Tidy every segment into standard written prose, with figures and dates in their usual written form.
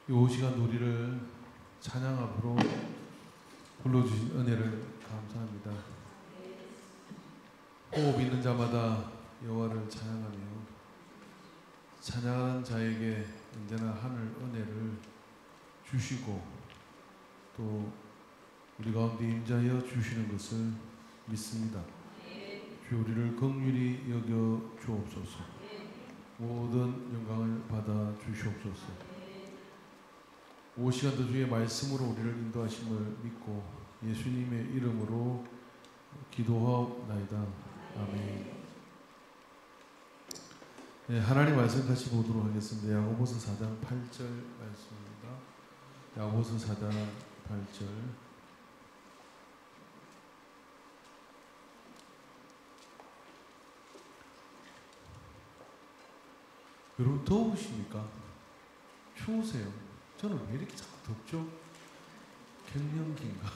이 시간 우리를 찬양 앞으로 불러주신 은혜를 감사합니다. 호흡 있는 자마다 여호와를 찬양하며 찬양하는 자에게 언제나 하늘 은혜를 주시고 또 우리 가운데 임자하여 주시는 것을 믿습니다. 주 우리를 긍휼히 여겨 주옵소서. 모든 영광을 받아 주시옵소서. 오 시간도 주의 말씀으로 우리를 인도하심을 믿고 예수님의 이름으로 기도하옵나이다. 아멘. 네, 하나님 말씀 같이 보도록 하겠습니다. 야고보서 4장 8절 말씀입니다. 야고보서 4장 8절. 여러분 더우십니까? 추우세요? 저는 왜 이렇게 자꾸 덥죠? 갱년기인가?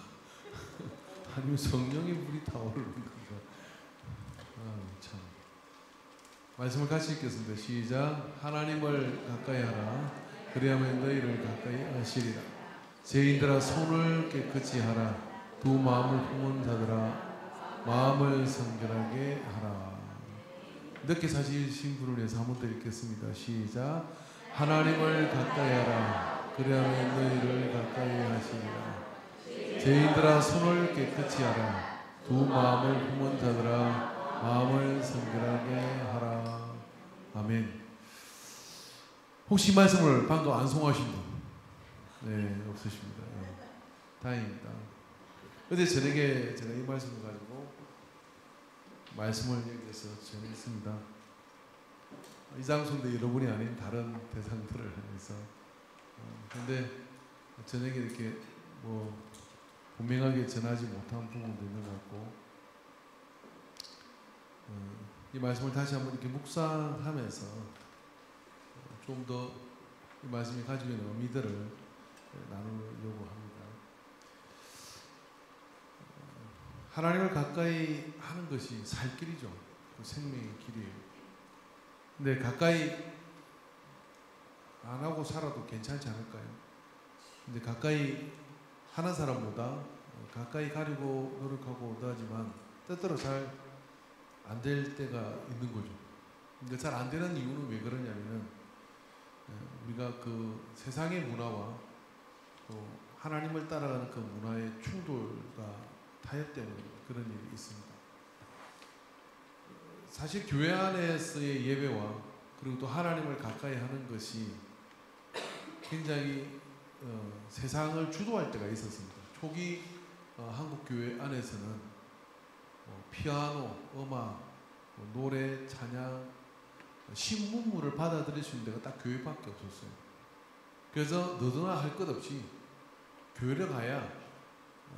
아니면 성령의 불이 타오르는 건가? 참. 말씀을 같이 읽겠습니다. 시작. 하나님을 가까이 하라. 그리하면 너희를 가까이 하시리라. 죄인들아 손을 깨끗이 하라. 두 마음을 품은 자들아 마음을 성결하게 하라. 늦게 사시신 분을 위해서 한 번 더 읽겠습니다. 시작. 하나님을 가까이 하라. 그리하면 너희를 가까이 하시리라. 죄인들아 손을 깨끗이 하라. 두 마음을 품은 자들아 마음을 성결하게 하라. 아멘. 혹시 이 말씀을 방금 안송하신 분? 네, 없으십니다. 네. 다행입니다. 어제 저녁에 제가 이 말씀을 가지고 말씀을 여기서 전했습니다. 이 장소인데 여러분이 아닌 다른 대상들을 해서 근데 저녁에 이렇게 뭐 분명하게 전하지 못한 부분도 있는 것 같고 이 말씀을 다시 한번 이렇게 묵상하면서 좀 더 이 말씀이 가지고 있는 의미들을 나누려고 합니다. 하나님을 가까이 하는 것이 살 길이죠. 그 생명의 길이에요. 근데 가까이 안 하고 살아도 괜찮지 않을까요? 근데 가까이 하는 사람보다 가까이 가려고 노력하고 하지만 때때로 잘 안 될 때가 있는 거죠. 근데 잘 안 되는 이유는 왜 그러냐면은 우리가 그 세상의 문화와 또 하나님을 따라가는 그 문화의 충돌과 타협 때문에 그런 일이 있습니다. 사실 교회 안에서의 예배와 그리고 또 하나님을 가까이 하는 것이 굉장히 세상을 주도할 때가 있었습니다. 초기 한국 교회 안에서는 피아노, 음악, 노래, 찬양, 신문물을 받아들일 수 있는 데가 딱 교회밖에 없었어요. 그래서 너도나 할 것 없이 교회를 가야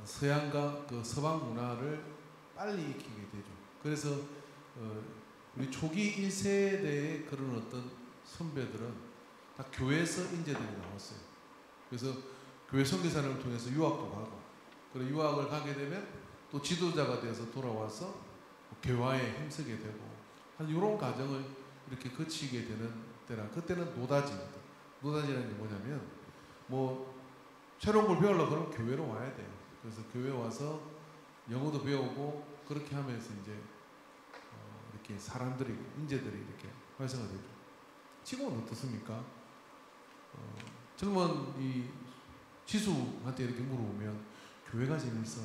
서양과 그 서방 문화를 빨리 익히게 되죠. 그래서 우리 초기 1세대의 그런 어떤 선배들은 다 교회에서 인재들이 나왔어요. 그래서 교회 선교사를 통해서 유학도 가고, 그리고 유학을 가게 되면 또 지도자가 돼서 돌아와서 교화에 힘쓰게 되고, 한 이런 과정을 이렇게 거치게 되는 때라. 그때는 노다지입니다. 노다지라는 게 뭐냐면, 뭐 새로운 걸 배우려고 그러면 교회로 와야 돼요. 그래서 교회 와서 영어도 배우고 그렇게 하면서 이제 이렇게 사람들이, 인재들이 이렇게 활성화되죠. 지금은 어떻습니까? 젊은 이 지수한테 이렇게 물어보면 교회가 재밌어.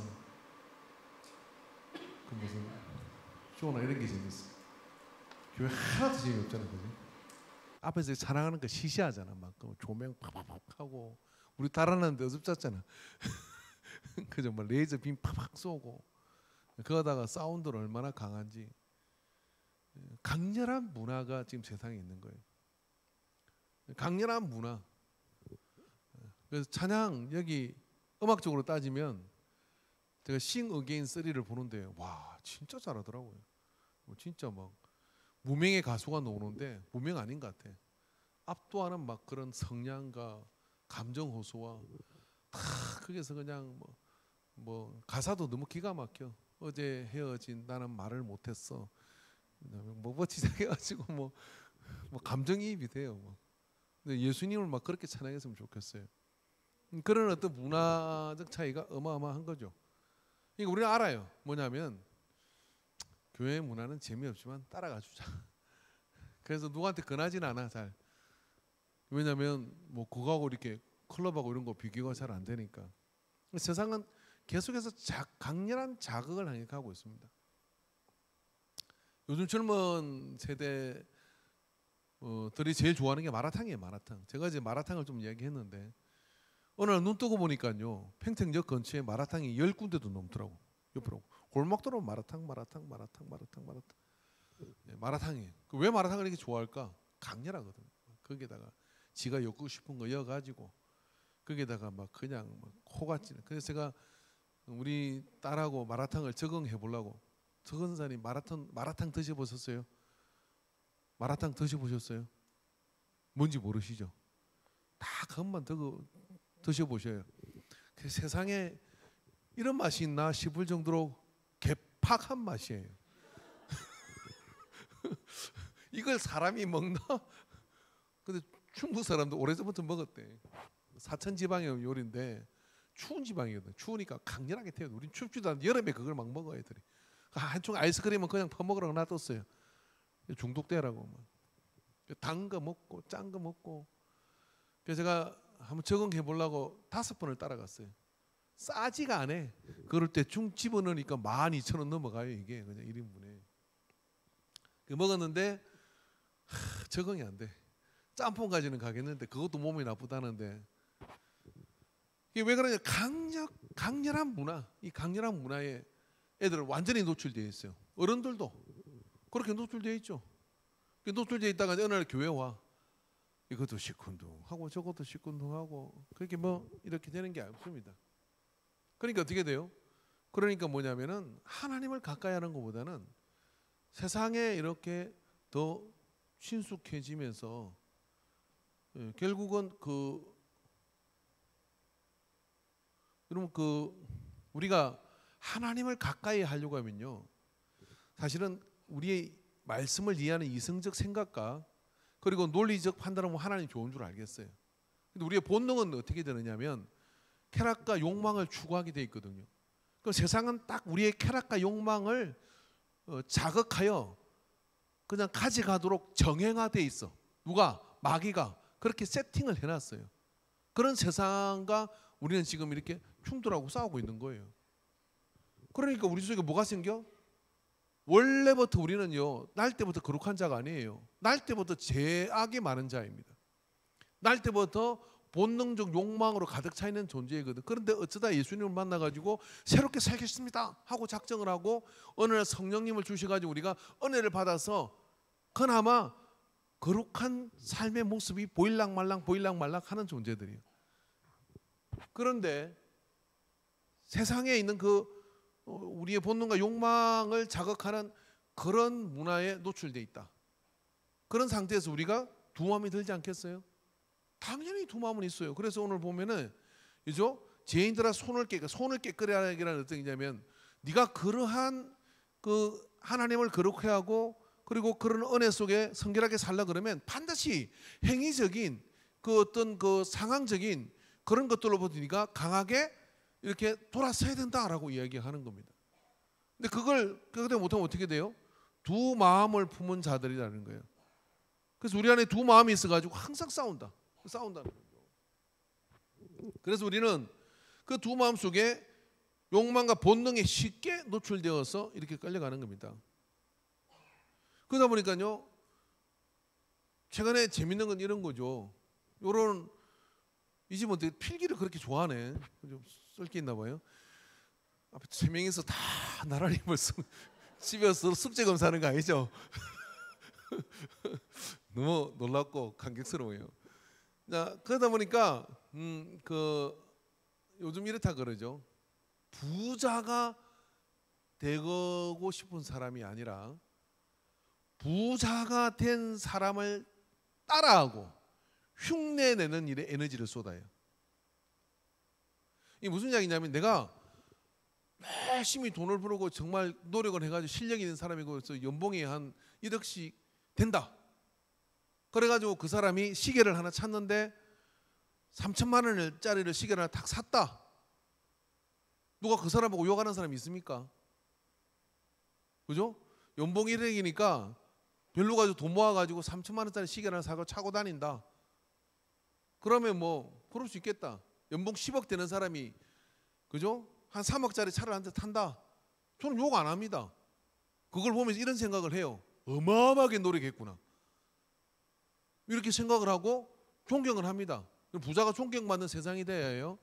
그 무슨 쇼나 이런 게 재밌어. 교회 하나도 재미없잖아, 그지? 앞에서 찬양하는 거 시시하잖아. 막 조명 팍팍팍 하고 우리 달아나는데 어줍잖아. 그죠? 막 레이저 빔 팍팍 쏘고 그러다가 사운드는 얼마나 강한지. 강렬한 문화가 지금 세상에 있는 거예요. 강렬한 문화. 그래서 찬양, 여기 음악적으로 따지면 제가 Sing Again 3를 보는데 와 진짜 잘하더라고요. 진짜 막 무명의 가수가 나오는데 무명 아닌 것 같아. 압도하는 막 그런 성량과 감정 호소와 다 거기서 그냥 뭐 가사도 너무 기가 막혀. 어제 헤어진 나는 말을 못했어. 뭐 시작해가지고 뭐 감정이입이 돼요. 근데 예수님을 막 그렇게 찬양했으면 좋겠어요. 그런 어떤 문화적 차이가 어마어마한 거죠. 그러니까 우리는 알아요. 뭐냐면 교회 문화는 재미없지만 따라가 주자. 그래서 누구한테 권하진 않아 잘. 왜냐하면 뭐 그거하고 이렇게 클럽하고 이런 거 비교가 잘 안 되니까. 세상은 계속해서 강렬한 자극을 하고 있습니다. 요즘 젊은 세대 들이 제일 좋아하는 게 마라탕이에요. 마라탕. 제가 이제 마라탕을 좀 이야기했는데 어느 날 눈 뜨고 보니까요, 평택역 근처에 마라탕이 10군데도 넘더라고. 옆으로 골목 들어오면 마라탕. 네, 마라탕이. 왜 마라탕을 이렇게 좋아할까? 강렬하거든요. 거기에다가 지가 엮고 싶은 거 이어가지고 거기에다가 막 그냥 막 코가 찌는. 그래서 제가 우리 딸하고 마라탕을 적응해 보려고. 적은사님 마라탕 드셔보셨어요? 마라탕 드셔보셨어요? 뭔지 모르시죠? 다 그것만 드셔보셔요. 세상에 이런 맛이 있나 싶을 정도로 개팍한 맛이에요. 이걸 사람이 먹나? 근데 중국 사람도 오래전부터 먹었대. 사천지방의 요리인데 추운 지방이거든. 추우니까 강렬하게 태워요. 우린 춥지도 않은데 여름에 그걸 막 먹어 애들이. 한쪽 아이스크림은 그냥 퍼먹으라고 놔뒀어요. 중독되라고. 단 거 먹고 짠 거 먹고. 그래서 제가 한번 적응해 보려고 5번을 따라갔어요. 싸지가 않아. 그럴 때 중 집어넣으니까 12,000원 넘어가요. 이게 그냥 1인분에. 먹었는데 적응이 안 돼. 짬뽕까지는 가겠는데 그것도 몸이 나쁘다는데. 이게 왜 그러냐? 강렬한 문화. 이 강렬한 문화에 애들은 완전히 노출되어 있어요. 어른들도 그렇게 노출되어 있죠. 노출되어 있다가 어느 날 교회 와. 이것도 시큰둥하고 저것도 시큰둥하고 그렇게 뭐 이렇게 되는 게 없습니다. 그러니까 어떻게 돼요? 그러니까 뭐냐면은 하나님을 가까이 하는 것보다는 세상에 이렇게 더 친숙해지면서 결국은 여러분 우리가 하나님을 가까이 하려고 하면요, 사실은 우리의 말씀을 이해하는 이성적 생각과 그리고 논리적 판단은 하나님 좋은 줄 알겠어요. 근데 우리의 본능은 어떻게 되느냐면 쾌락과 욕망을 추구하게 돼 있거든요. 그 세상은 딱 우리의 쾌락과 욕망을 자극하여 그냥 가져가도록 정형화돼 있어. 누가? 마귀가 그렇게 세팅을 해놨어요. 그런 세상과 우리는 지금 이렇게 충돌하고 싸우고 있는 거예요. 그러니까 우리 속에 뭐가 생겨? 원래부터 우리는요, 날 때부터 거룩한 자가 아니에요. 날 때부터 죄악이 많은 자입니다. 날 때부터 본능적 욕망으로 가득 차 있는 존재이거든. 그런데 어쩌다 예수님을 만나가지고 새롭게 살겠습니다 하고 작정을 하고 어느 날 성령님을 주셔가지고 우리가 은혜를 받아서 그나마 거룩한 삶의 모습이 보일랑말랑 하는 존재들이에요. 그런데 세상에 있는 우리의 본능과 욕망을 자극하는 그런 문화에 노출되어 있다. 그런 상태에서 우리가 두 마음이 들지 않겠어요? 당연히 두 마음은 있어요. 그래서 오늘 보면은 그죠? 죄인들아 손을 깨끗하게 하라는 어떤 얘기냐면 네가 그러한 하나님을 거룩해 하고 그리고 그런 은혜 속에 성결하게 살라 그러면 반드시 행위적인 어떤 상황적인 그런 것들로부터 네가 강하게 이렇게 돌아서야 된다라고 이야기하는 겁니다. 근데 그걸 못하면 어떻게 돼요? 두 마음을 품은 자들이라는 거예요. 그래서 우리 안에 두 마음이 있어가지고 항상 싸운다는 거죠. 그래서 우리는 그 두 마음 속에 욕망과 본능에 쉽게 노출되어서 이렇게 끌려가는 겁니다. 그러다 보니까요, 최근에 재밌는 건 이런 거죠. 이 집은 어떻게 필기를 그렇게 좋아하네. 좀 썰기 있나 봐요. 앞에 3명이서 다 나란히 집에서 숙제 검사하는 거 아니죠? 너무 놀랍고 감격스러워요. 그러다 보니까 요즘 이렇다 그러죠. 부자가 되고 싶은 사람이 아니라 부자가 된 사람을 따라하고 흉내내는 일에 에너지를 쏟아요. 이게 무슨 이야기냐면 내가 열심히 돈을 벌고 정말 노력을 해가지고 실력이 있는 사람이고 연봉이 한 1억씩 된다. 그래가지고 그 사람이 시계를 하나 찼는데 3천만 원짜리를 시계를 하나 탁 샀다. 누가 그 사람 보고 욕하는 사람이 있습니까? 그죠? 연봉 1억이니까 별로 가지고 돈 모아가지고 3천만 원짜리 시계를 하나 사고 차고 다닌다. 그러면 뭐 그럴 수 있겠다. 연봉 10억 되는 사람이 그죠? 한 3억짜리 차를 한 대 탄다. 저는 욕 안 합니다. 그걸 보면서 이런 생각을 해요. 어마어마하게 노력했구나. 이렇게 생각을 하고 존경을 합니다. 부자가 존경받는 세상이 돼야 해요.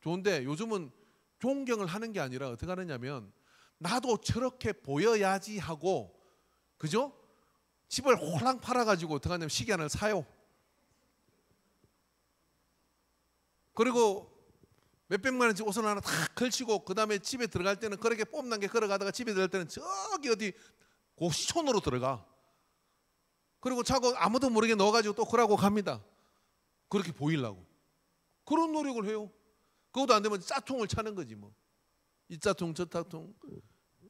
좋은데 요즘은 존경을 하는 게 아니라 어떻게 하느냐면 나도 저렇게 보여야지 하고 그죠? 집을 홀랑 팔아가지고 어떻게 하냐면 시계 하나를 사요. 그리고 몇백만 원짜리 옷을 하나 탁 걸치고 그 다음에 집에 들어갈 때는 그렇게 뽐나게 걸어가다가 집에 들어갈 때는 저기 어디 고시촌으로 들어가. 그리고 차고 아무도 모르게 넣어가지고 또 그러고 갑니다. 그렇게 보이려고. 그런 노력을 해요. 그것도 안 되면 짜통을 차는 거지 뭐. 이 짜통 저 짜통.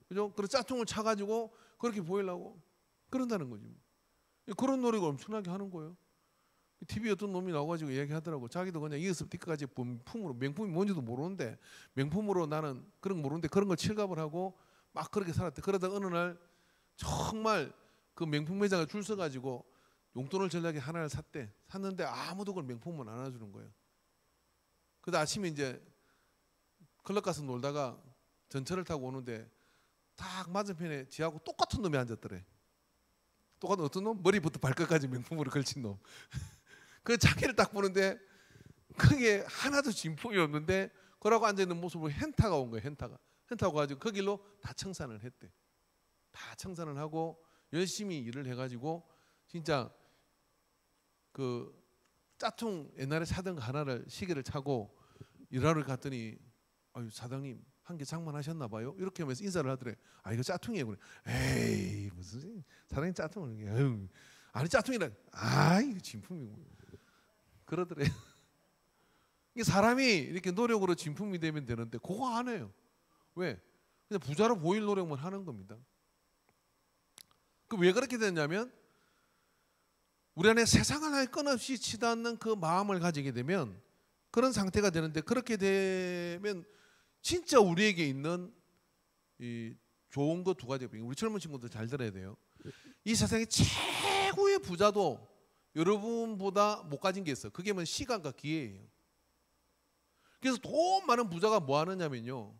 그죠? 그런 짜통을 차가지고 그렇게 보이려고 그런다는 거지 뭐. 그런 노력을 엄청나게 하는 거예요. TV에 어떤 놈이 나와가지고 얘기하더라고. 자기도 그냥 이어서부터까지 명품으로, 명품이 뭔지도 모르는데 명품으로 나는 그런 거 모르는데 그런 걸 칠갑을 하고 막 그렇게 살았대. 그러다 어느 날 정말 그 명품 매장에 줄 서가지고 용돈을 전략에 하나를 샀대. 샀는데 아무도 그걸 명품은 안 안아주는 거예요. 그래서 아침에 이제 클럽 가서 놀다가 전철을 타고 오는데 딱 맞은편에 지하고 똑같은 놈이 앉았더래. 똑같은 어떤 놈? 머리부터 발끝까지 명품으로 걸친 놈. 그 자기를 딱 보는데 그게 하나도 진품이 없는데 그러고 앉아있는 모습으로 현타가 온 거예요. 현타가 와가지고 그 길로 다 청산을 했대. 다 청산을 하고 열심히 일을 해가지고 진짜 그 짜통 옛날에 사던 거 하나를 시계를 차고 일하러 갔더니 아유 사장님 한 개 장만하셨나 봐요. 이렇게 하면서 인사를 하더래. 아 이거 짜통이에요. 그래. 에이 무슨 사장님 짜통을 이게 아니 짜통이라 아 이거 진품이고 그러더래. 이게 사람이 이렇게 노력으로 진품이 되면 되는데 그거 안 해요. 왜? 그냥 부자로 보일 노력만 하는 겁니다. 그 왜 그렇게 됐냐면 우리 안에 세상을 할 건 없이 치닫는 그 마음을 가지게 되면 그런 상태가 되는데 그렇게 되면 진짜 우리에게 있는 이 좋은 거 두 가지. 우리 젊은 친구들 잘 들어야 돼요. 이 세상의 최고의 부자도 여러분보다 못 가진 게 있어요. 그게 뭐냐 시간과 기회예요. 그래서 돈 많은 부자가 뭐 하느냐면요.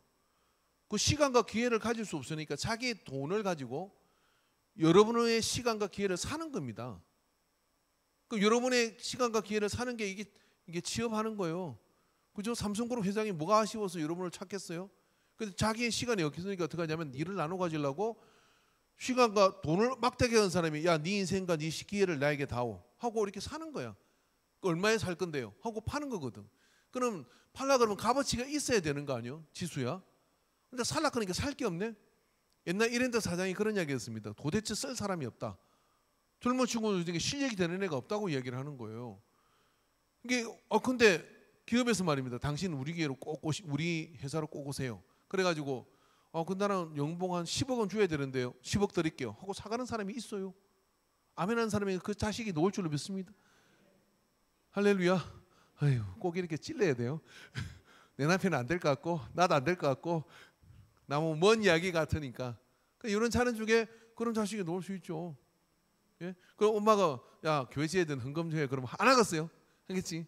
그 시간과 기회를 가질 수 없으니까 자기 돈을 가지고 여러분의 시간과 기회를 사는 겁니다. 그 여러분의 시간과 기회를 사는 게 이게 취업하는 거예요. 그죠? 삼성그룹 회장이 뭐가 아쉬워서 여러분을 찾겠어요? 근데 자기의 시간이 없으니까 어떻게 하냐면 일을 나눠 가지려고 시간과 돈을 막대게 한 사람이 야, 네 인생과 네 기회를 나에게 다오 하고 이렇게 사는 거야. 얼마에 살 건데요? 하고 파는 거거든. 그럼 팔라 그러면 값어치가 있어야 되는 거 아니에요? 지수야. 근데 살라 그러니까 살 게 없네. 옛날 이랜드 사장이 그런 이야기했습니다. 도대체 쓸 사람이 없다. 젊은 친구들 중에 실력이 되는 애가 없다고 이야기를 하는 거예요. 이게 근데 기업에서 말입니다. 당신 우리 기회로 우리 회사로 꼭 오세요. 그래가지고 근데 나는 연봉 한 10억 원 줘야 되는데요. 10억 드릴게요. 하고 사가는 사람이 있어요. 아멘하는 사람이 그 자식이 놓을 줄로 믿습니다. 할렐루야. 아유, 꼭 이렇게 찔러야 돼요. 내 남편은 안 될 것 같고 나도 안 될 것 같고 너무 먼 이야기 같으니까 이런 자는 중에 그런 자식이 놓을 수 있죠. 예? 그럼 엄마가 야 교회 지어야 되는 헌금 해 그러면 안 하겠어요? 하겠지.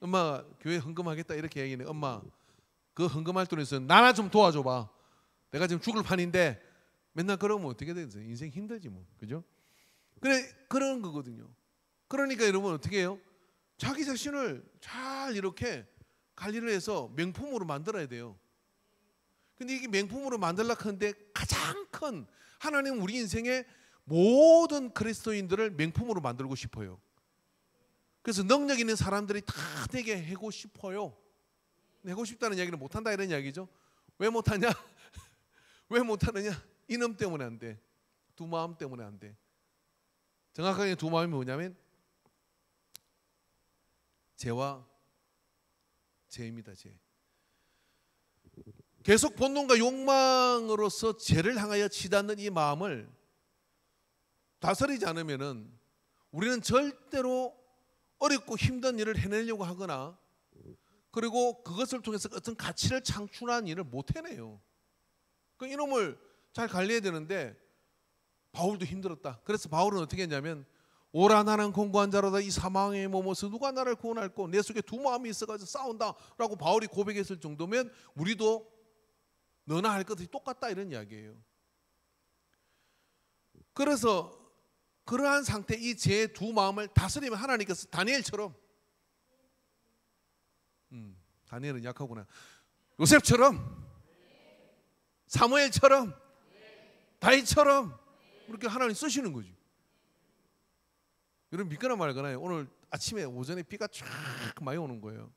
엄마가 교회 헌금하겠다 이렇게 얘기해. 엄마 그 헌금할 돈에 있어 나나 좀 도와줘봐. 내가 지금 죽을 판인데 맨날 그러면 어떻게 되겠어요? 인생 힘들지 뭐. 그죠? 그래 그런 거거든요. 그러니까 여러분 어떻게 해요? 자기 자신을 잘 이렇게 관리를 해서 명품으로 만들어야 돼요. 근데 이게 명품으로 만들려고 하는데 가장 큰 하나님은 우리 인생의 모든 그리스도인들을 명품으로 만들고 싶어요. 그래서 능력 있는 사람들이 다 되게 하고 싶어요. 하고 싶다는 이야기는 못한다 이런 이야기죠. 왜 못하냐? 왜 못하느냐? 이놈 때문에 안 돼. 두 마음 때문에 안 돼. 정확하게 두 마음이 뭐냐면 죄와 죄입니다. 죄. 계속 본능과 욕망으로서 죄를 향하여 치닫는 이 마음을 다스리지 않으면은 우리는 절대로 어렵고 힘든 일을 해내려고 하거나 그리고 그것을 통해서 어떤 가치를 창출하는 일을 못 해내요. 그 이놈을 잘 관리해야 되는데 바울도 힘들었다. 그래서 바울은 어떻게 했냐면 오라 나는 공고한 자로다 이 사망의 몸에서 누가 나를 구원할꼬 내 속에 두 마음이 있어가지고 싸운다라고 바울이 고백했을 정도면 우리도 너나 할 것이 똑같다 이런 이야기예요. 그래서 그러한 상태 이 제 두 마음을 다스리면 하나님께서 다니엘처럼 다니엘은 약하구나. 요셉처럼 사무엘처럼 다윗처럼 이렇게 하나님 쓰시는 거지. 여러분 믿거나 말거나 오늘 아침에 오전에 비가 쫙 많이 오는 거예요.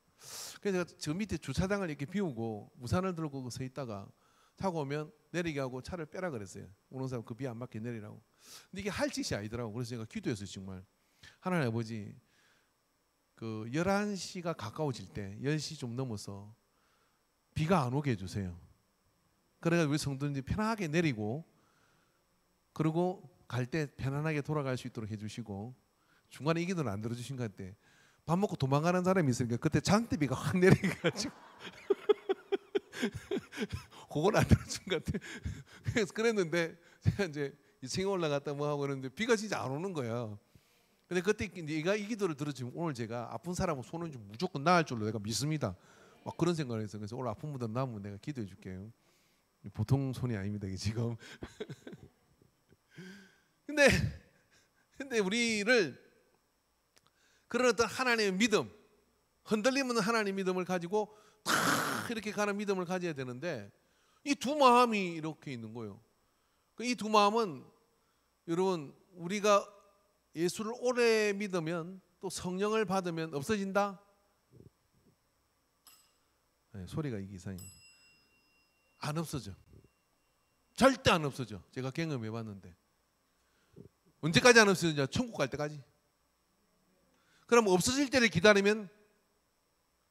그래서 제가 저 밑에 주차장을 이렇게 비우고 우산을 들고 서 있다가 타고 오면 내리게 하고 차를 빼라 그랬어요. 오는 사람 그 비 안 맞게 내리라고. 근데 이게 할 짓이 아니더라고. 그래서 제가 기도했어요. 정말 하나님 아버지 그 11시가 가까워질 때 10시 좀 넘어서 비가 안 오게 해주세요. 그래서 우리 성도님들이 편하게 내리고 그리고 갈 때 편안하게 돌아갈 수 있도록 해주시고 중간에 이 기도는 안 들어주신 것 같아. 밥 먹고 도망가는 사람이 있으니까 그때 장대비가 확 내려가지고 그건 안 들어준 것 같아. 그래서 그랬는데 제가 이제 생에 올라갔다 뭐 하고 그러는데 비가 진짜 안 오는 거야. 근데 그때 네가 이 기도를 들어주면 오늘 제가 아픈 사람은 손은 좀 무조건 나을 줄로 내가 믿습니다. 막 그런 생각을 했어요. 그래서 오늘 아픈 분들 남으면 내가 기도해 줄게요. 보통 손이 아닙니다 이게 지금. 근데 우리를 그런 어떤 하나님의 믿음, 흔들림 없는 하나님의 믿음을 가지고 탁 이렇게 가는 믿음을 가져야 되는데 이 두 마음이 이렇게 있는 거예요. 이 두 마음은 여러분 우리가 예수를 오래 믿으면 또 성령을 받으면 없어진다? 네, 소리가 이게 이상해요. 안 없어져. 절대 안 없어져. 제가 경험해 봤는데. 언제까지 안 없어지냐? 천국 갈 때까지. 그럼 없어질 때를 기다리면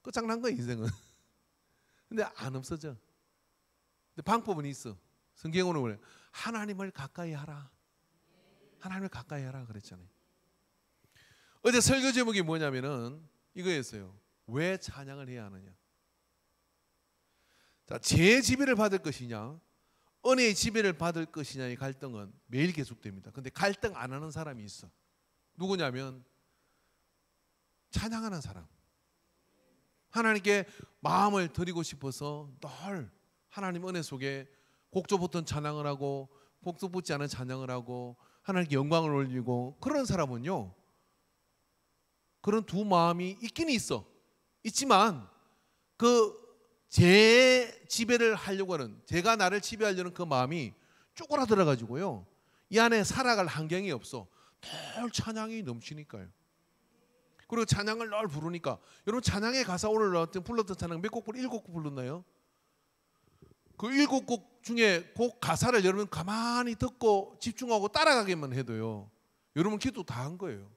끝장난 거야 인생은. 근데 안 없어져. 근데 방법은 있어. 성경으로 그래. 하나님을 가까이 하라. 하나님을 가까이 하라 그랬잖아요. 어제 설교 제목이 뭐냐면은 이거였어요. 왜 찬양을 해야 하느냐. 자, 제 지배를 받을 것이냐 은혜의 지배를 받을 것이냐의 갈등은 매일 계속됩니다. 근데 갈등 안 하는 사람이 있어. 누구냐면 찬양하는 사람. 하나님께 마음을 드리고 싶어서 늘 하나님 은혜 속에 곡조 붙은 찬양을 하고 곡조 붙지 않은 찬양을 하고 하나님께 영광을 올리고 그런 사람은요. 그런 두 마음이 있긴 있어. 있지만 그 제 지배를 하려고 하는 제가 나를 지배하려는 그 마음이 쪼그라들어 가지고요. 이 안에 살아갈 환경이 없어. 늘 찬양이 넘치니까요. 그리고 찬양을 늘 부르니까 여러분 찬양의 가사 오늘 불렀던 찬양 몇 곡 7곡 불렀나요? 그 7곡 중에 곡 가사를 여러분 가만히 듣고 집중하고 따라가기만 해도요. 여러분 기도 다 한 거예요.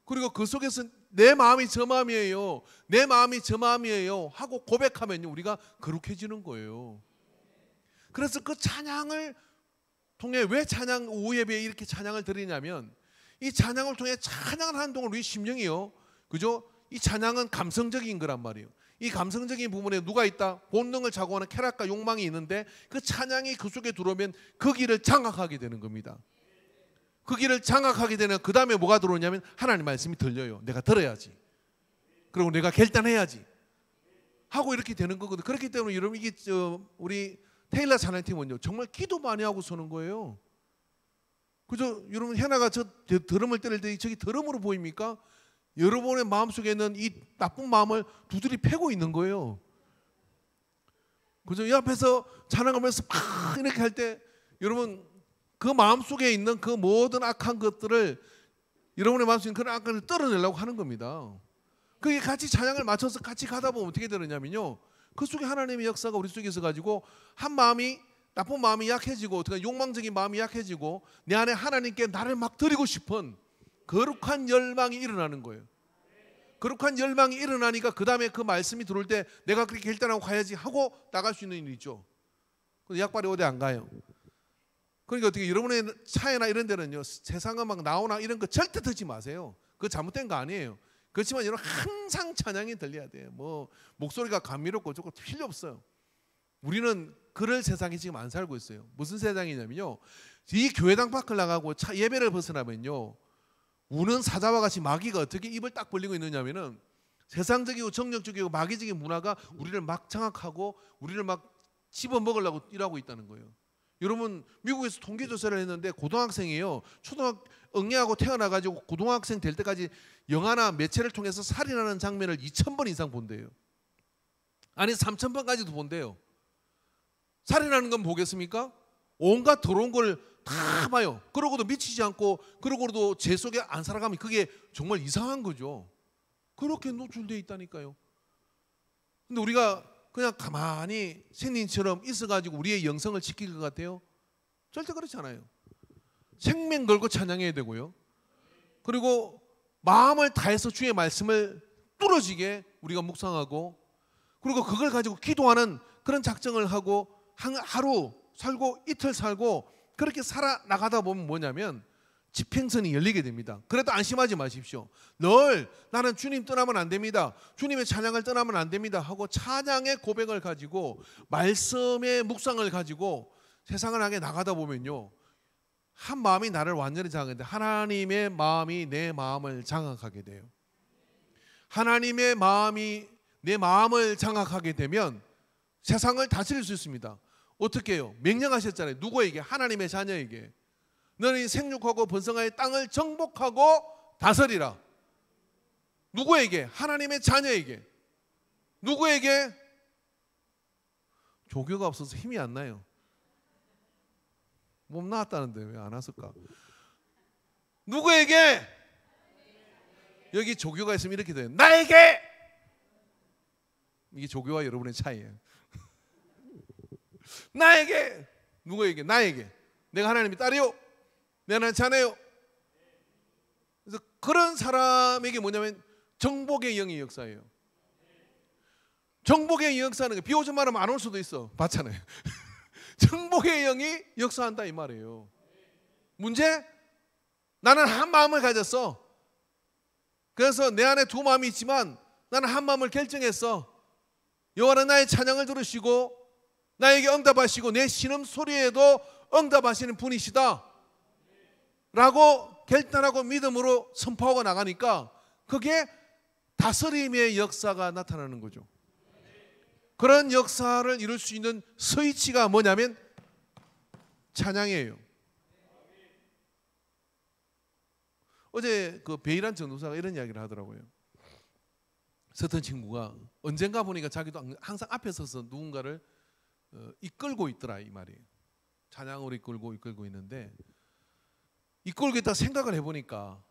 그리고 그 속에서 내 마음이 저 마음이에요. 내 마음이 저 마음이에요. 하고 고백하면요. 우리가 거룩해지는 거예요. 그래서 그 찬양을 통해 왜 찬양 오후 예배에 이렇게 찬양을 드리냐면 이 찬양을 통해 찬양을 하는 동안 우리 심령이요. 그죠? 이 찬양은 감성적인 거란 말이에요. 이 감성적인 부분에 누가 있다? 본능을 자고하는 쾌락과 욕망이 있는데 그 찬양이 그 속에 들어오면 그 길을 장악하게 되는 겁니다. 그 길을 장악하게 되면 그 다음에 뭐가 들어오냐면 하나님 말씀이 들려요. 내가 들어야지. 그리고 내가 결단해야지. 하고 이렇게 되는 거거든요. 그렇기 때문에 여러분 이게 우리 테일러 찬양팀은요. 정말 기도 많이 하고 서는 거예요. 그죠? 여러분 현아가 저 드럼을 때릴 때 저기 드럼으로 보입니까? 여러분의 마음속에 있는 이 나쁜 마음을 두드리 패고 있는 거예요. 그죠? 이 앞에서 찬양하면서 막 이렇게 할 때 여러분 그 마음속에 있는 그 모든 악한 것들을 여러분의 마음속에 있는 그런 악한 것을 떨어내려고 하는 겁니다. 그게 같이 찬양을 맞춰서 같이 가다 보면 어떻게 되느냐면요. 그 속에 하나님의 역사가 우리 속에 있어가지고 한 마음이 나쁜 마음이 약해지고 어떻게 욕망적인 마음이 약해지고 내 안에 하나님께 나를 막 드리고 싶은 거룩한 열망이 일어나는 거예요. 거룩한 열망이 일어나니까 그 다음에 그 말씀이 들어올 때 내가 그렇게 결단하고 가야지 하고 나갈 수 있는 일이죠. 약발이 어디 안 가요. 그러니까 어떻게 여러분의 차에나 이런 데는요, 세상 음악 나오나 이런 거 절대 듣지 마세요. 그거 잘못된 거 아니에요. 그렇지만 여러분 항상 찬양이 들려야 돼요. 뭐 목소리가 감미롭고 저거 필요 없어요. 우리는 그럴 세상에 지금 안 살고 있어요. 무슨 세상이냐면요, 이 교회당 밖을 나가고 예배를 벗어나면요, 우는 사자와 같이 마귀가 어떻게 입을 딱 벌리고 있느냐면은 세상적이고 정력적이고 마귀적인 문화가 우리를 막 장악하고 우리를 막 집어먹으려고 일하고 있다는 거예요. 여러분, 미국에서 통계조사를 했는데 고등학생이에요. 응애하고 태어나가지고 고등학생 될 때까지 영화나 매체를 통해서 살인하는 장면을 2,000번 이상 본대요. 아니 3,000번까지도 본대요. 살인하는 건 보겠습니까? 온갖 더러운 걸 다 봐요. 그러고도 미치지 않고, 그러고도 제 속에 안 살아가면 그게 정말 이상한 거죠. 그렇게 노출되어 있다니까요. 근데 우리가 그냥 가만히 생님처럼 있어가지고 우리의 영성을 지킬 것 같아요? 절대 그렇지 않아요. 생명 걸고 찬양해야 되고요. 그리고 마음을 다해서 주의 말씀을 뚫어지게 우리가 묵상하고, 그리고 그걸 가지고 기도하는 그런 작정을 하고 하루 살고 이틀 살고 그렇게 살아나가다 보면 뭐냐면 지평선이 열리게 됩니다. 그래도 안심하지 마십시오. 늘 나는 주님 떠나면 안 됩니다, 주님의 찬양을 떠나면 안 됩니다 하고 찬양의 고백을 가지고 말씀의 묵상을 가지고 세상을 향해 나가다 보면요, 한 마음이 나를 완전히 장악하는데 하나님의 마음이 내 마음을 장악하게 돼요. 하나님의 마음이 내 마음을 장악하게 되면 세상을 다스릴 수 있습니다. 어떻게 해요? 명령하셨잖아요. 누구에게? 하나님의 자녀에게. 너는 생육하고 번성하여 땅을 정복하고 다스리라. 누구에게? 하나님의 자녀에게. 누구에게? 조교가 없어서 힘이 안 나요. 몸 나왔다는데 왜 안 왔을까? 누구에게? 여기 조교가 있으면 이렇게 돼요. 나에게! 이게 조교와 여러분의 차이예요. 나에게! 누구에게? 나에게. 내가 하나님의 딸이요, 내가 하나님의 자녀요. 그래서 그런 사람에게 뭐냐면 정복의 영의 역사예요. 정복의 역사는 비 오지 말하면 안 올 수도 있어. 봤잖아요. 정복의 영이 역사한다 이 말이에요. 문제? 나는 한 마음을 가졌어. 그래서 내 안에 두 마음이 있지만 나는 한 마음을 결정했어. 여호와는 나의 찬양을 들으시고 나에게 응답하시고 내 신음 소리에도 응답하시는 분이시다 라고 결단하고 믿음으로 선포하고 나가니까 그게 다스림의 역사가 나타나는 거죠. 그런 역사를 이룰 수 있는 스위치가 뭐냐면 찬양이에요. 어제 그 베일한 전도사가 이런 이야기를 하더라고요. 어떤 친구가 언젠가 보니까 자기도 항상 앞에 서서 누군가를 이끌고 있더라 이 말이에요. 찬양으로 이끌고 있는데, 이끌고 있다 생각을 해보니까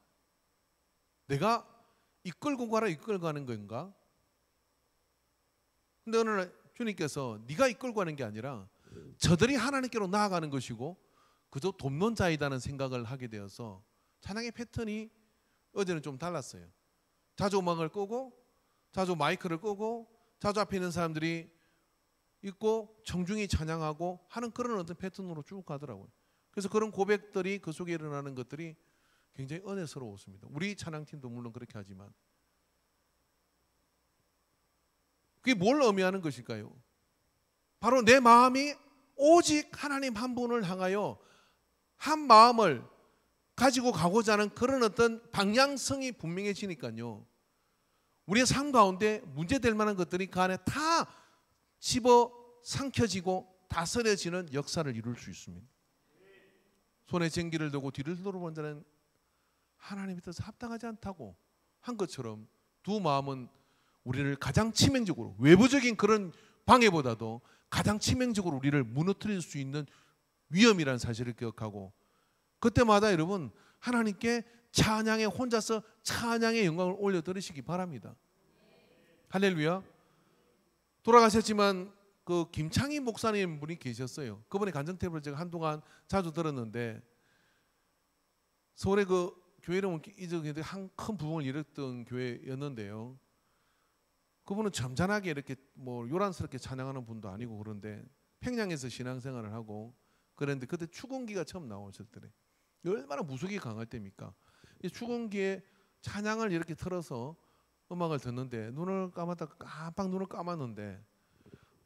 내가 이끌고 가는 건가? 근데 어느 날 주님께서 네가 이끌고 가는 게 아니라 저들이 하나님께로 나아가는 것이고 그저 돕는 자이다는 생각을 하게 되어서 찬양의 패턴이 어제는 좀 달랐어요. 자주 음악을 끄고 자주 마이크를 끄고 자주 앞에 있는 사람들이 있고 청중이 찬양하고 하는 그런 어떤 패턴으로 쭉 가더라고요. 그래서 그런 고백들이 그 속에 일어나는 것들이 굉장히 은혜스러웠습니다. 우리 찬양팀도 물론 그렇게 하지만 그게 뭘 의미하는 것일까요? 바로 내 마음이 오직 하나님 한 분을 향하여 한 마음을 가지고 가고자 하는 그런 어떤 방향성이 분명해지니까요, 우리의 삶 가운데 문제될 만한 것들이 그 안에 다 집어 삼켜지고 다스려지는 역사를 이룰 수 있습니다. 손에 쟁기를 두고 뒤를 돌아본 자는 하나님의 뜻에 합당하지 않다고 한 것처럼 두 마음은 우리를 가장 치명적으로, 외부적인 그런 방해보다도 가장 치명적으로 우리를 무너뜨릴 수 있는 위험이라는 사실을 기억하고, 그때마다 여러분 하나님께 찬양에 혼자서 찬양의 영광을 올려드리시기 바랍니다. 할렐루야. 돌아가셨지만 그 김창희 목사님 분이 계셨어요. 그분의 간증테이프를 제가 한동안 자주 들었는데, 서울에 그 교회 이름은 잊었는데 한 큰 부흥을 이뤘던 교회였는데요, 그분은 점잖하게 이렇게 뭐 요란스럽게 찬양하는 분도 아니고 그런데 평양에서 신앙생활을 하고 그랬는데 그때 축원기가 처음 나오셨을 때 얼마나 무속이 강할 때입니까? 이 축원기에 찬양을 이렇게 틀어서 음악을 듣는데 눈을 감았다가 깜빡 눈을 감았는데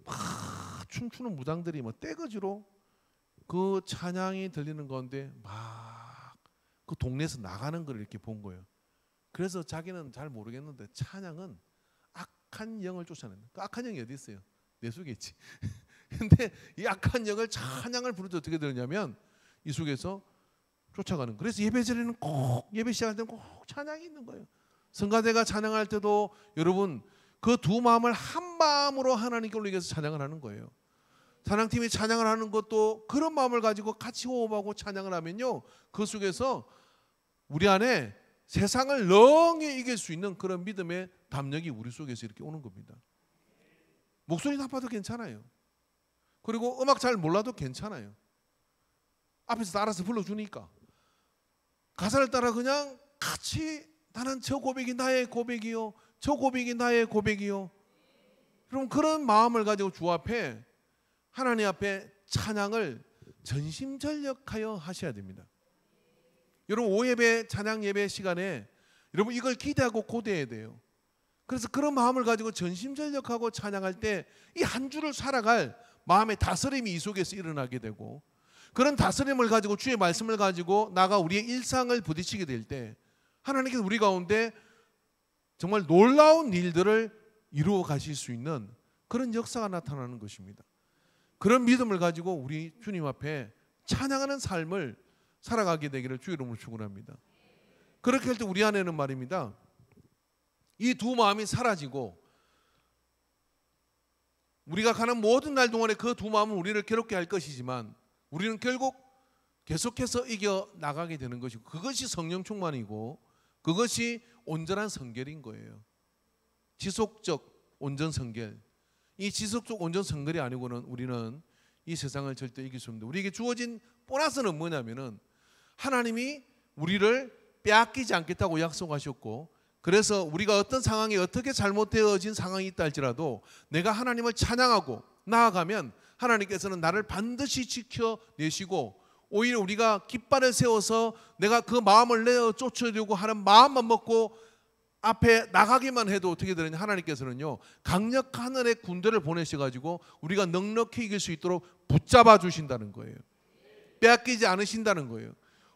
막 춤추는 무당들이 뭐 떼거지로 그 찬양이 들리는 가운데 막 그 동네에서 나가는 걸 이렇게 본 거예요. 그래서 자기는 잘 모르겠는데 찬양은 악한 영을 쫓아낸다. 그 악한 영이 어디 있어요? 내 속에 있지. 근데 이 악한 영을 찬양을 부를 때 어떻게 되느냐면 이 속에서 쫓아가는. 그래서 예배전에는 꼭 예배 시작할 때는 꼭 찬양이 있는 거예요. 성가대가 찬양할 때도 여러분 그 두 마음을 한 마음으로 하나님께 올리기 위해서 찬양을 하는 거예요. 찬양팀이 찬양을 하는 것도 그런 마음을 가지고 같이 호흡하고 찬양을 하면요, 그 속에서 우리 안에 세상을 능히 이길 수 있는 그런 믿음의 담력이 우리 속에서 이렇게 오는 겁니다. 목소리 나빠도 괜찮아요. 그리고 음악 잘 몰라도 괜찮아요. 앞에서 따라서 불러주니까 가사를 따라 그냥 같이 나는 저 고백이 나의 고백이요, 저 고백이 나의 고백이요. 여러분 그런 마음을 가지고 주 앞에 하나님 앞에 찬양을 전심전력하여 하셔야 됩니다. 여러분 5예배 찬양 예배 시간에 여러분 이걸 기대하고 고대해야 돼요. 그래서 그런 마음을 가지고 전심전력하고 찬양할 때 이 한 주를 살아갈 마음의 다스림이 이 속에서 일어나게 되고, 그런 다스림을 가지고 주의 말씀을 가지고 나가 우리의 일상을 부딪히게 될 때 하나님께서 우리 가운데 정말 놀라운 일들을 이루어 가실 수 있는 그런 역사가 나타나는 것입니다. 그런 믿음을 가지고 우리 주님 앞에 찬양하는 삶을 살아가게 되기를 주의 이름으로 축원합니다. 그렇게 할 때 우리 안에는 말입니다, 이 두 마음이 사라지고 우리가 가는 모든 날 동안에 그 두 마음은 우리를 괴롭게 할 것이지만 우리는 결국 계속해서 이겨 나가게 되는 것이고, 그것이 성령 충만이고 그것이 온전한 성결인 거예요. 지속적 온전 성결. 이 지속적 온전 성결이 아니고는 우리는 이 세상을 절대 이길 수 없습니다. 우리에게 주어진 보너스는 뭐냐면은 하나님이 우리를 빼앗기지 않겠다고 약속하셨고, 그래서 우리가 어떤 상황에 어떻게 잘못되어진 상황이 있다 할지라도 내가 하나님을 찬양하고 나아가면 하나님께서는 나를 반드시 지켜내시고, 오히려 우리가 깃발을 세워서 내가 그 마음을 내어 쫓으려고 하는 마음만 먹고 앞에 나가기만 해도 어떻게 되느냐, 하나님께서는요 강력한 하늘의 군대를 보내셔가지고 우리가 넉넉히 이길 수 있도록 붙잡아 주신다는 거예요. 빼앗기지 않으신다는 거예요.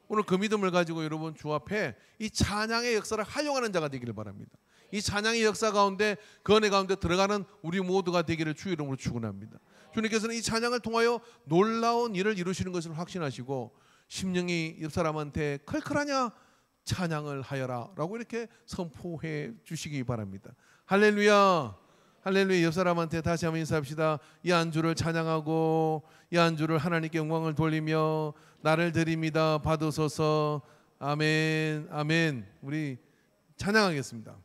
오늘 그 믿음을 가지고 여러분 주 앞에 이 찬양의 역사를 활용하는 자가 되기를 바랍니다. 이 찬양의 역사 가운데 그 은혜 가운데 들어가는 우리 모두가 되기를 주의 이름으로 축원합니다. 주님께서는 이 찬양을 통하여 놀라운 일을 이루시는 것을 확신하시고, 심령이 옆 사람한테 클클하냐 찬양을 하여라 라고 이렇게 선포해 주시기 바랍니다. 할렐루야, 할렐루야. 옆 사람한테 다시 한번 인사합시다. 이 안주를 찬양하고 이 안주를 하나님께 영광을 돌리며 나를 드립니다 받으소서. 아멘, 아멘. 우리 찬양하겠습니다.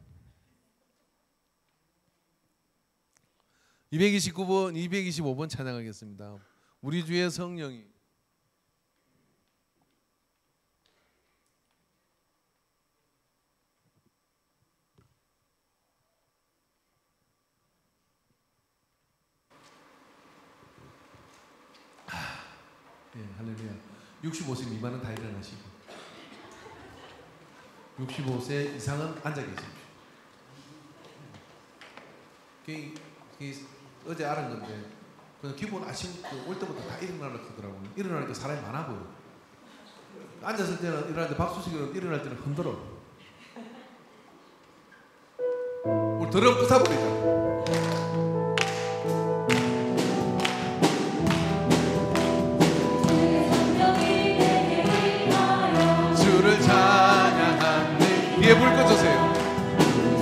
229번, 225번 찬양하겠습니다. 우리 주의 성령이. 예, 할렐루야. 65세 미만은 다 일어나시고 65세 이상은 앉아 계십시오. 어제 알은 건데 그냥 기본 아침 올 때부터 다 일어나려고 하더라고요. 일어나니까 사람이 많아 보여. 앉았을 때는 일어날 때 박수 치고 일어날 때는 흔들어. 우리 더러운 끄사버리자. 뒤에 불 꺼주세요.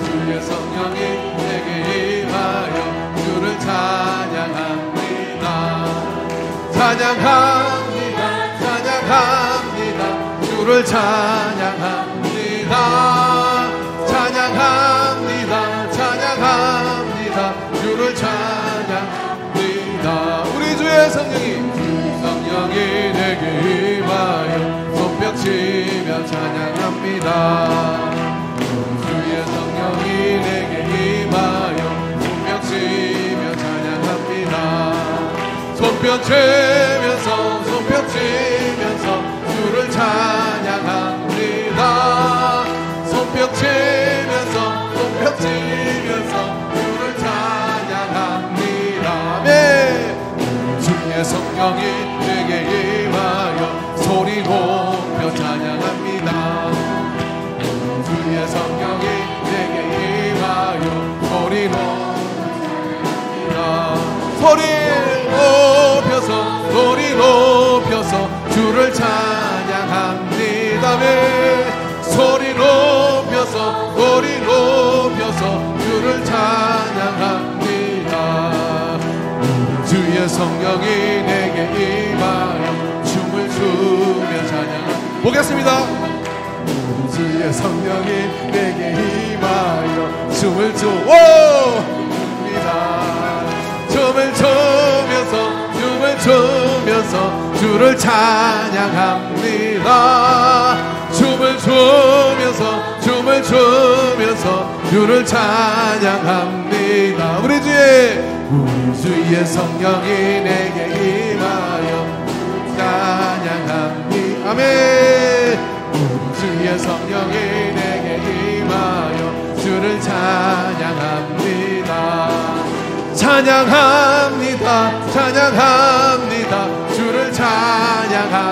주의 성령이 내게 임하여 주를 찬양합니다. 찬양합니다. 찬양합니다. 주를 찬양합니다. 찬양합니다. 찬양합니다. 주를 찬양합니다. 우리 주의 성령이 내게 임하여 손뼉치며 찬양합니다. 주의 성령이 내게 임하여 손뼉치며 찬양합니다. 손뼉치면서 치면서 주를 찬양합니다. 손뼉 치면서 주를 찬양합니다. 아멘. 주의 성령이 내게 임하여 소리 높여 찬양합니다. 주의 성령이 내게 임하여 소리 높여서 주를 찬양합니다. 소리 높여서 주를 찬양합니다. 주의 성령이 내게 임하여 춤을 추며 찬양합니다. 보겠습니다. 주의 성령이 내게 임하여 춤을 추면서 주를 찬양합니다. 춤을 추면서 주를 찬양합니다. 우리 주의 성령이 내게 임하여 찬양합니다. 아멘. 주의 성령이 내게 임하여 주를 찬양합니다. 찬양합니다. 주를 찬양합니다.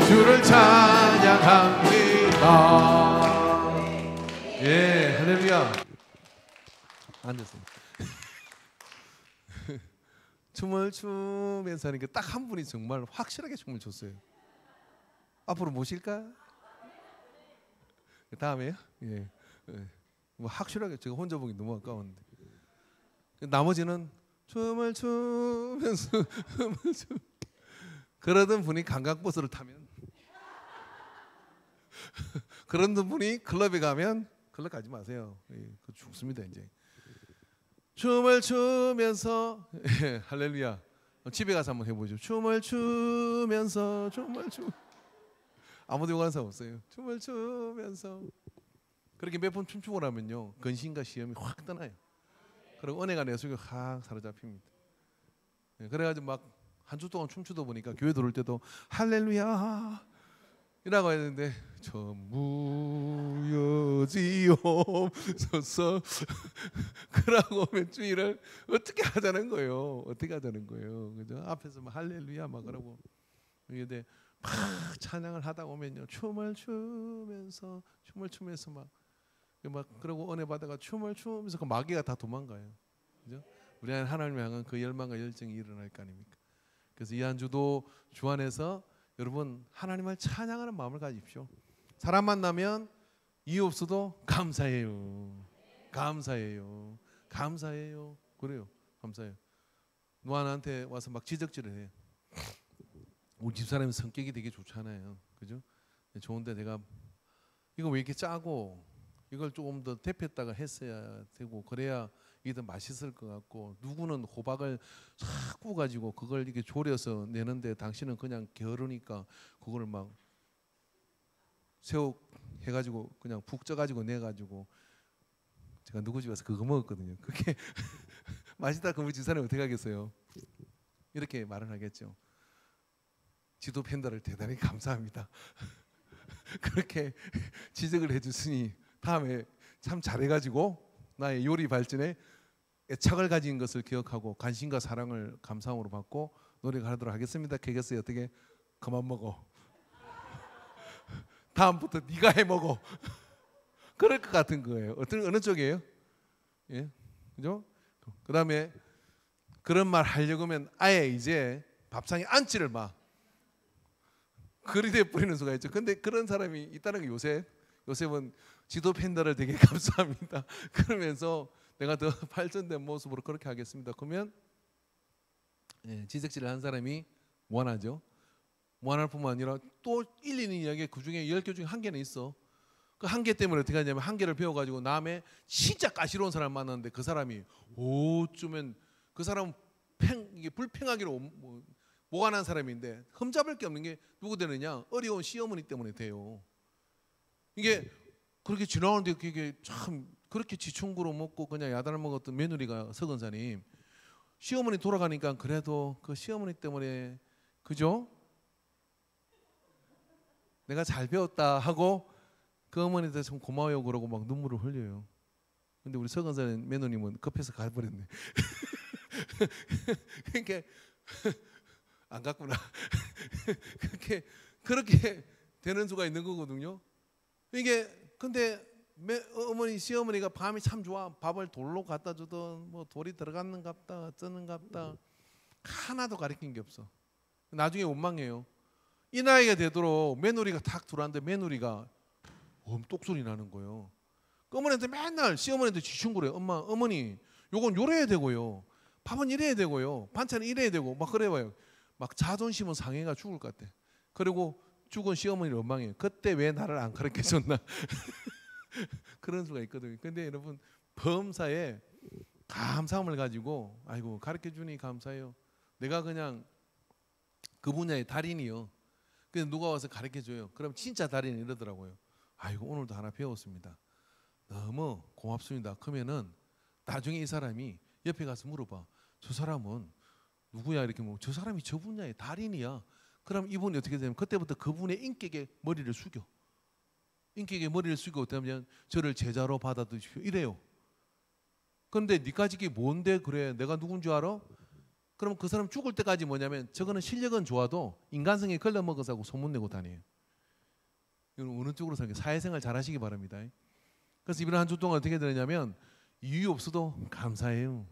주를 찬양합니다. 예, 할렐루야. 앉으세요. 춤을 추면서 하니까 딱 한 분이 정말 확실하게 춤을 췄어요. 앞으로 모실까? 다음에요? 예. 뭐 확실하게 제가 혼자 보기 너무 아까웠는데. 나머지는 춤을 추면서 그러던 분이 관광버스를 타면 그런 분이 클럽에 가면 클럽 가지 마세요. 예, 그 죽습니다 이제. 춤을 추면서 예, 할렐루야. 집에 가서 한번 해보죠. 춤을 추면서 아무도 요구하는 사람 없어요. 춤을 추면서 그렇게 몇 번 춤추고 나면요 근심과 시험이 확 떠나요. 그리고 은혜가 내 속에 확 사로잡힙니다. 예, 그래가지고 막 한 주 동안 춤추다 보니까 교회 들어올 때도 할렐루야 이라고 했는데 전무여지옵소서 그러고 오면 주일을 어떻게 하자는 거예요. 그죠? 앞에서 막 할렐루야 막 그러고 이게 막 찬양을 하다 오면요 춤을 추면서 막 그러고 은혜 받아가 춤을 추면서 그 마귀가 다 도망가요. 그죠? 우리 안에 하나님을 향한 그 열망과 열정이 일어날 거 아닙니까? 그래서 이 한 주도 주 안에서 여러분 하나님을 찬양하는 마음을 가지십시오. 사람 만나면 이유 없어도 감사해요. 그래요. 감사해요. 누가 나한테 와서 막 지적질을 해요. 우리 집사람은 성격이 되게 좋잖아요. 그죠? 좋은데 내가 이거 왜 이렇게 짜고 이걸 조금 더 데폈다가 했어야 되고 그래야 이게 더 맛있을 것 같고 누구는 호박을 싹 구워가지고 그걸 이렇게 졸여서 내는데 당신은 그냥 게으르니까 그거를 막 새우 해가지고 그냥 푹 쪄가지고 내가지고 제가 누구 집 와서 그거 먹었거든요. 그게 맛있다 그러면 집사람이 어떻게 하겠어요? 이렇게 말을 하겠죠. 지도 팬들을 대단히 감사합니다. 그렇게 지적을 해주시니 다음에 참 잘해가지고 나의 요리 발전에 애착을 가진 것을 기억하고 관심과 사랑을 감사함으로 받고 노력하도록 하겠습니다. 그겠어요. 어떻게 그만 먹어. 다음부터 네가 해 먹어. 그럴 것 같은 거예요. 어느 쪽이에요? 예, 그죠? 그 다음에 그런 말 하려고 하면 아예 이제 밥상에 앉지를 마. 그리 돼 버리는 수가 있죠. 근데 그런 사람이 있다는 게 요셉은 지도 팬들을 되게 감사합니다. 그러면서 내가 더 발전된 모습으로 그렇게 하겠습니다. 그러면 예, 지적질을 한 사람이 원하죠. 원할 뿐만 아니라 또 일리는 이야기 그 중에 10개 중에 한 개는 있어. 그 한 개 때문에 어떻게 하냐면 한 개를 배워가지고 남의 진짜 까시로운 사람 만났는데 그 사람이 어쩌면 그 사람은 이게 불평하기로 모관한 사람인데 흠잡을 게 없는 게 누구 되느냐? 어려운 시어머니 때문에 돼요. 이게 그렇게 지나오는데 그게 참 그렇게 지충구로 먹고 그냥 야단을 먹었던 며느리가 서건사님 시어머니 돌아가니까 그래도 그 시어머니 때문에 그죠? 내가 잘 배웠다 하고 그 어머니한테 참 고마워요 그러고 막 눈물을 흘려요. 근데 우리 서건사님 며느님은 급해서 가버렸네. 그러니까 안 갔구나. 그렇게 되는 수가 있는 거거든요. 이게 근데 어머니 시어머니가 밤이 참 좋아. 밥을 돌로 갖다 주던 뭐 돌이 들어갔는갑다 어쩌는갑다 하나도 가르친 게 없어. 나중에 원망해요. 이 나이가 되도록 며느리가 탁 들어왔는데 며느리가 똑소리 나는 거예요. 그 어머니한테 맨날 시어머니한테 지충구래요. 어머니 요건 요래야 되고요. 밥은 이래야 되고요. 반찬은 이래야 되고 막 그래봐요. 막 자존심은 상해가 죽을 것 같아. 그리고 죽은 시어머니를 원망해요. 그때 왜 나를 안 가르쳐줬나. 그런 수가 있거든요. 근데 여러분 범사에 감사함을 가지고 아이고 가르쳐주니 감사해요. 내가 그냥 그 분야의 달인이요. 그래서 누가 와서 가르쳐줘요. 그럼 진짜 달인 이러더라고요. 아이고 오늘도 하나 배웠습니다. 너무 고맙습니다. 그러면은 나중에 이 사람이 옆에 가서 물어봐. 저 사람은 누구야? 이렇게 뭐 저 사람이 저 분야의 달인이야. 그럼 이분이 어떻게 되냐면 그때부터 그분의 인격에 머리를 숙여. 인격에 머리를 숙이고 어떠면 저를 제자로 받아주십시오. 이래요. 그런데 니까지 게 뭔데 그래? 내가 누군 줄 알아? 그럼 그 사람 죽을 때까지 뭐냐면 저거는 실력은 좋아도 인간성에 걸려먹어서 하고 소문내고 다녀요. 이건 어느 쪽으로 생각해? 사회생활 잘 하시기 바랍니다. 그래서 이번 한 주 동안 어떻게 되느냐면 이유 없어도 감사해요.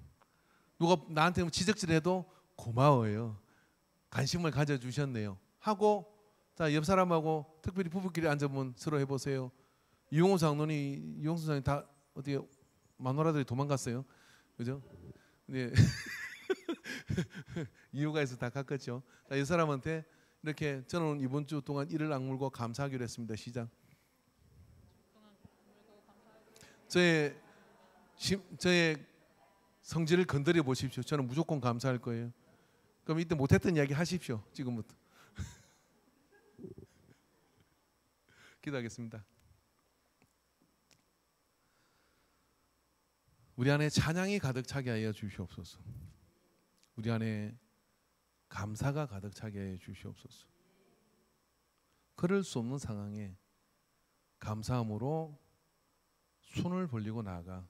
누가 나한테 지적질해도 고마워요. 관심을 가져주셨네요. 하고 자, 옆 사람하고 특별히 부부끼리 앉아보면 서로 해보세요. 이용호 장로니 이용수 장로니 다 어떻게 마누라들이 도망갔어요. 그죠? 네. 이유가 있어 다 깎았죠. 자, 이 사람한테 이렇게 저는 이번 주 동안 이를 악물고 감사하기로 했습니다. 시작. 저의 성질을 건드려 보십시오. 저는 무조건 감사할 거예요. 그럼 이때 못했던 이야기 하십시오. 지금부터. 기도하겠습니다. 우리 안에 찬양이 가득 차게 하여 주시옵소서. 우리 안에 감사가 가득 차게 하여 주시옵소서. 그럴 수 없는 상황에 감사함으로 손을 벌리고 나아가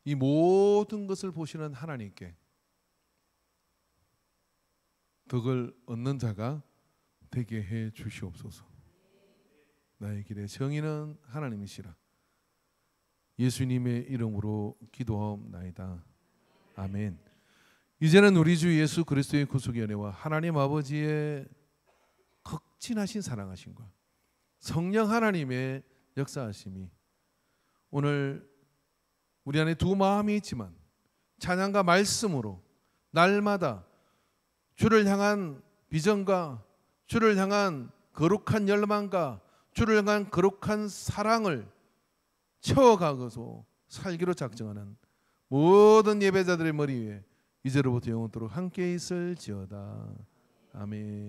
이 모든 것을 보시는 하나님께 덕을 얻는 자가 되게 해 주시옵소서. 나의 길의 정의는 하나님이시라. 예수님의 이름으로 기도하옵나이다. 아멘. 이제는 우리 주 예수 그리스도의 구속의 은혜와 하나님 아버지의 극진하신 사랑하심과 성령 하나님의 역사하심이 오늘 우리 안에 두 마음이 있지만 찬양과 말씀으로 날마다 주를 향한 비전과 주를 향한 거룩한 열망과 주를 향한 거룩한 사랑을 채워가고서 살기로 작정하는 모든 예배자들의 머리 위에 이제로부터 영원토록 함께 있을지어다. 아멘.